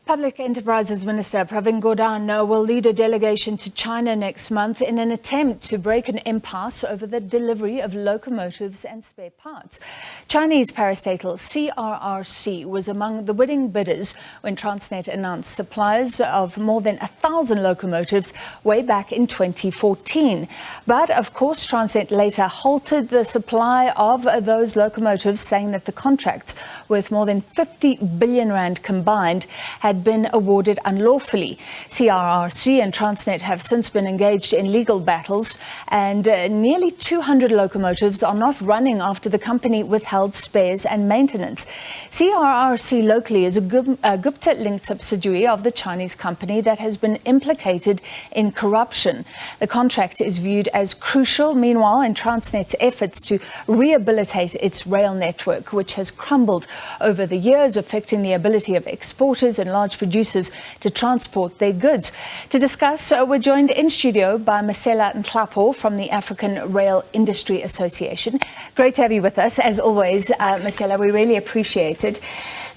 Public Enterprises Minister Pravin Gordhan will lead a delegation to China next month in an attempt to break an impasse over the delivery of locomotives and spare parts. Chinese parastatal CRRC was among the winning bidders when Transnet announced supplies of more than 1,000 locomotives way back in 2014. But, of course, Transnet later halted the supply of those locomotives, saying that the contracts, worth more than 50 billion rand combined, had been awarded unlawfully. CRRC and Transnet have since been engaged in legal battles, and nearly 200 locomotives are not running after the company withheld spares and maintenance. CRRC locally is a Gupta-linked subsidiary of the Chinese company that has been implicated in corruption. The contract is viewed as crucial, meanwhile, in Transnet's efforts to rehabilitate its rail network, which has crumbled over the years, affecting the ability of exporters and large producers to transport their goods. To discuss, we're joined in studio by Mesela Nhlapo from the African Rail Industry Association. Great to have you with us, as always, Mesela. We really appreciate it.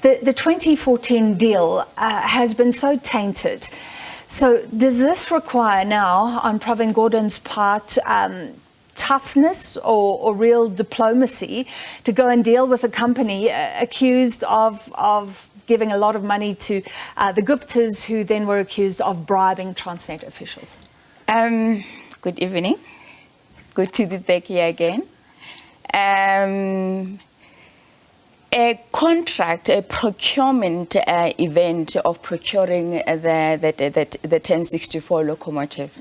The 2014 deal has been so tainted. So does this require now, on Pravin Gordhan's part, toughness or real diplomacy to go and deal with a company accused of giving a lot of money to the Guptas, who then were accused of bribing Transnet officials? Good evening. Good to be back here again. A contract, a procurement event of procuring the 1064 locomotive.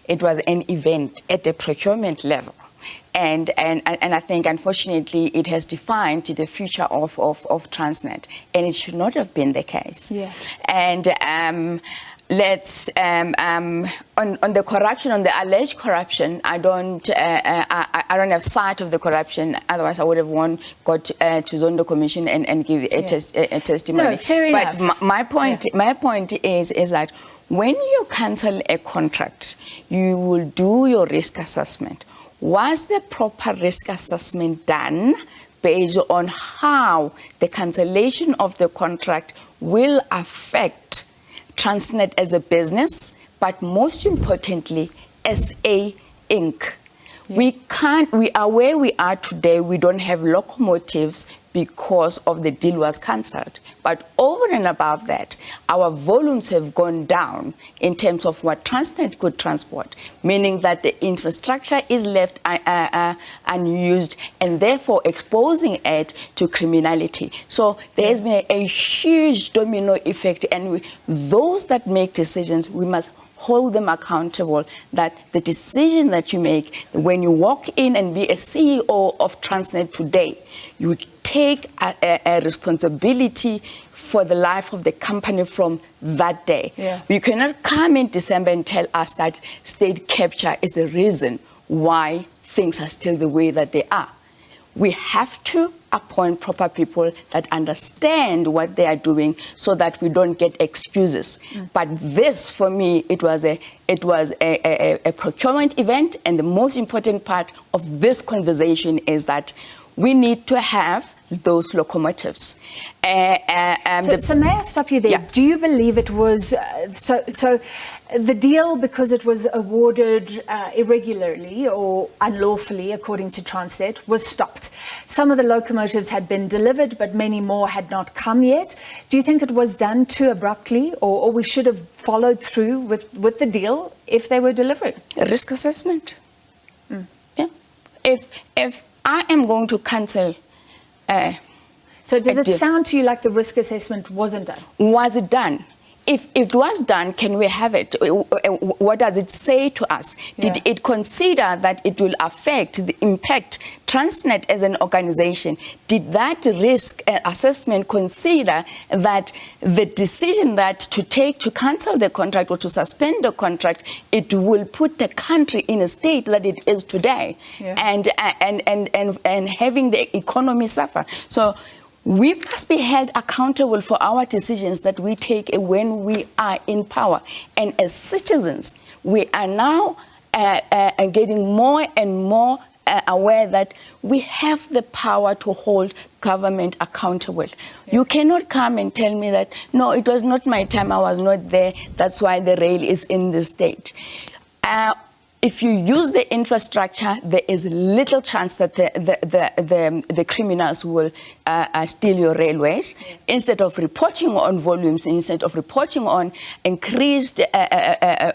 It was an event at the procurement level. And I think, unfortunately, it has defined the future of Transnet, and it should not have been the case. Yeah. And let's on the corruption, on the alleged corruption. I don't have sight of the corruption. Otherwise, I would have got to zone the commission and give a testimony. No, fair enough. But my point is that when you cancel a contract, you will do your risk assessment. Was the proper risk assessment done based on how the cancellation of the contract will affect Transnet as a business, but most importantly, SA Inc.? We are where we are today. We don't have locomotives because of the deal was cancelled. But over and above that, our volumes have gone down in terms of what Transnet could transport, meaning that the infrastructure is left unused and therefore exposing it to criminality. So there has been a huge domino effect, and those that make decisions, we must hold them accountable, that the decision that you make when you walk in and be a CEO of Transnet today, you take a responsibility for the life of the company from that day. Yeah. You cannot come in December and tell us that state capture is the reason why things are still the way that they are. We have to appoint proper people that understand what they are doing so that we don't get excuses. But this, for me, it was a procurement event, and the most important part of this conversation is that we need to have those locomotives. So may I stop you there? Yeah. Do you believe it was so the deal, because it was awarded irregularly or unlawfully, according to Transnet, was stopped? Some of the locomotives had been delivered, but many more had not come yet. Do you think it was done too abruptly, or we should have followed through with the deal if they were delivered? A risk assessment. Yeah. If I am going to cancel. So does it sound to you like the risk assessment wasn't done? Was it done? If it was done, can we have it? What does it say to us? Yeah. Did it consider that it will impact Transnet as an organization? Did that risk assessment consider that the decision that to cancel the contract or to suspend the contract, it will put the country in a state that it is today, and having the economy suffer? So we must be held accountable for our decisions that we take when we are in power. And as citizens, we are now getting more and more aware that we have the power to hold government accountable. Yeah. You cannot come and tell me that, no, it was not my time, I was not there, that's why the rail is in this state. If you use the infrastructure, there is little chance that the criminals will steal your railways. Yeah. Instead of reporting on volumes, instead of reporting on increased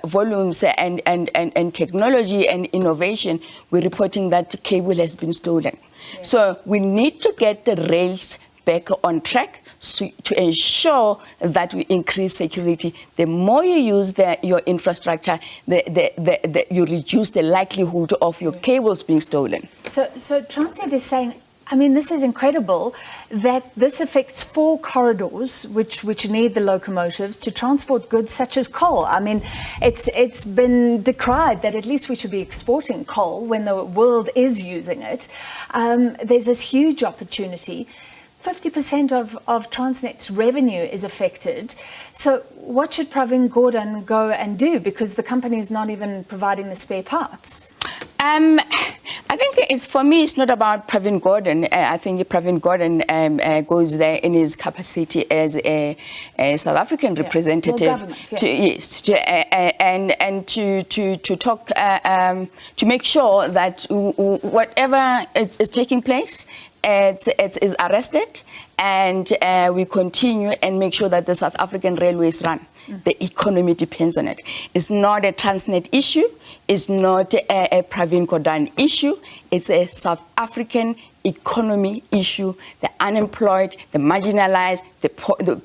volumes and technology and innovation, we're reporting that cable has been stolen. Yeah. So we need to get the rails back on track to ensure that we increase security. The more you use your infrastructure, you reduce the likelihood of your cables being stolen. So Transnet is saying, I mean, this is incredible that this affects 4 corridors which need the locomotives to transport goods such as coal. I mean, it's been decried that at least we should be exporting coal when the world is using it. There's this huge opportunity. 50% of Transnet's revenue is affected. So what should Pravin Gordhan go and do? Because the company is not even providing the spare parts. I think for me, it's not about Pravin Gordhan. I think Pravin Gordhan goes there in his capacity as a South African representative. To talk, to make sure that whatever is taking place, is arrested, and we continue and make sure that the South African railways run. The economy depends on it. It's not a Transnet issue. It's not a Pravin Gordhan issue. It's a South African economy issue. The unemployed, the marginalized, the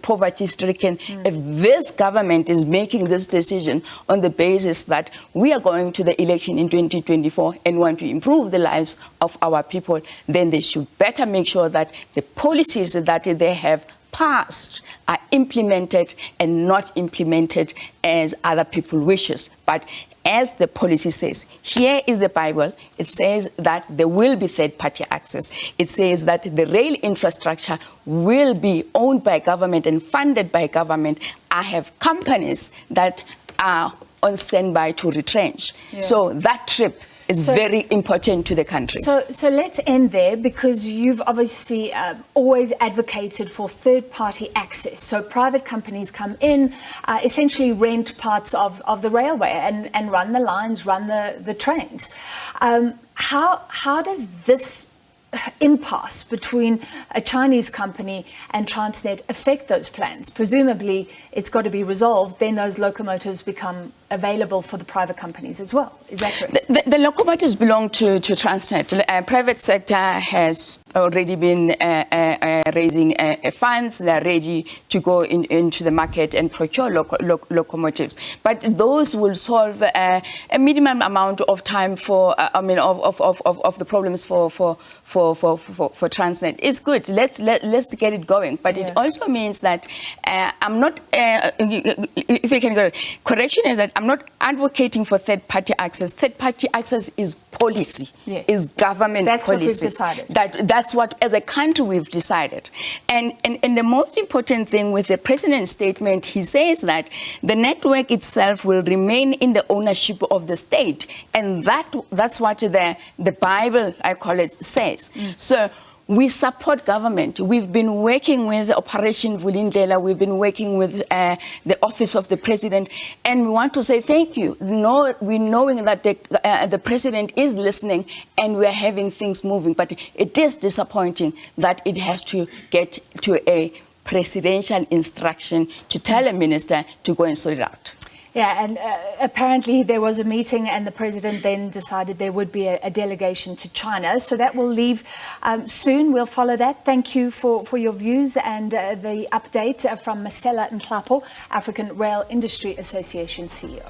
poverty-stricken. If this government is making this decision on the basis that we are going to the election in 2024 and want to improve the lives of our people, then they should better make sure that the policies that they have passed are implemented and not implemented as other people wishes. But as the policy says, here is the Bible. It says that there will be third-party access. It says that the rail infrastructure will be owned by government and funded by government. I have companies that are on standby to retrench. Yeah. So that trip is very important to the country. So let's end there, because you've obviously always advocated for third-party access. So private companies come in, essentially rent parts of the railway and run the lines, run the trains. How does this impasse between a Chinese company and Transnet affect those plans? Presumably it's got to be resolved, then those locomotives become available for the private companies as well. Is that correct? The locomotives belong to Transnet. The private sector has already been raising funds. They're ready to go into the market and procure locomotives. But those will solve a minimum amount of time for, of the problems for Transnet. It's good. Let's get it going. But it also means that I'm not, if I can go, correction is that I'm not advocating for third-party access. Third-party access is policy, is government policy. That's what we've decided. That's what, as a country, we've decided. And the most important thing with the president's statement, he says that the network itself will remain in the ownership of the state. And that's what the Bible, I call it, says. So we support government. We've been working with Operation Vulindlela. We've been working with the Office of the President. And we want to say thank you. We're knowing that the President is listening and we're having things moving. But it is disappointing that it has to get to a presidential instruction to tell a minister to go and sort it out. Yeah, and apparently there was a meeting and the president then decided there would be a delegation to China. So that will leave soon. We'll follow that. Thank you for your views and the update from Mesela Nhlapo, African Rail Industry Association CEO.